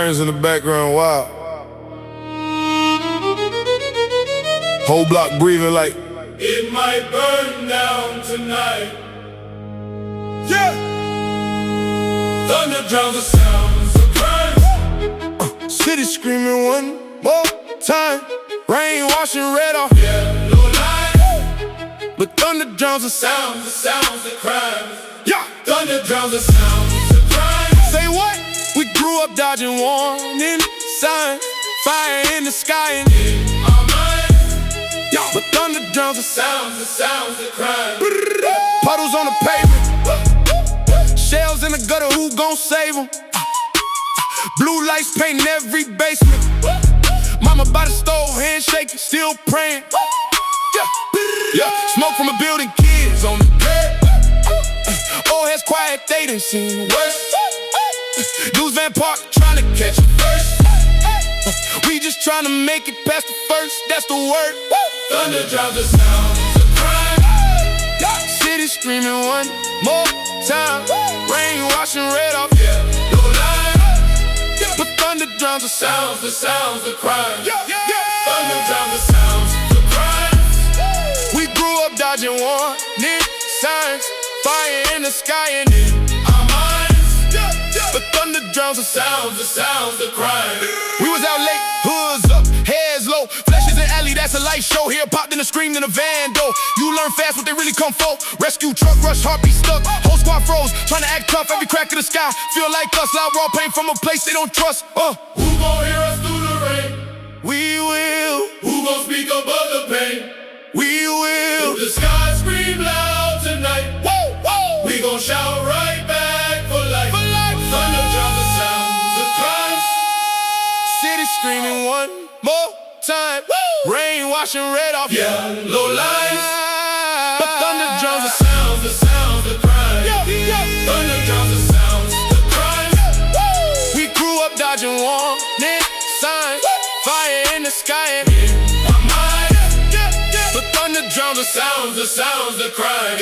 sirens in the background, wow. Whole block breathing like it might burn down tonight. yeah. Thunder drowns the sounds of crime. City screaming one more time. Rain washing red off Yellow light. but thunder drowns the sound. The sounds of crime. Yeah. Thunder drowns the sounds of crime. Say what? We grew up dodging warning signs. Fire in the sky and In our minds, yeah. But thunder drowns the sound. the sounds of crime. Puddles on the pavement, shells in the gutter, who gon' save them? Blue lights painting every basement. Mama by the stove, handshaking, still praying. Yeah, smoke from a building, kids on the curb. Old heads quiet, they done seen worse. Dudes Van Park trying to catch a first. We just trying to make it past the first, that's the word. Thunder drowns the sounds of crime. City screaming one more time. Rain washing red off Yellow light. but thunder drowns the sound. The sounds of crime. Thunder Thunder drowns the sounds of crime. We grew up dodging warning signs. Fire in the sky and in Our minds, but thunder drowns the sound. the sounds of crime. We was out late, hoods up, heads low. Flashes in alley, that's a light show. Here popped in a scream in a van door. You learn fast what they really come for. Rescue truck rush, heartbeat stuck. Whole squad froze, trying to act tough. Every crack of the sky feel like us. Loud raw pain from a place they don't trust. Who gon' hear us through the rain? We will, Who gon' speak above the pain? we will. The sky scream loud tonight. Whoa, whoa. We gon' shout right back for life. For life. Thunder drowns the sounds of crime. City screaming one more time. Rain washing red off Yellow lines. but thunder drowns the The sounds of crime. Thunder drowns the sounds of crime. We grew up dodging warning signs. Fire in the sky and Our minds, but thunder drowns the the sounds of crime.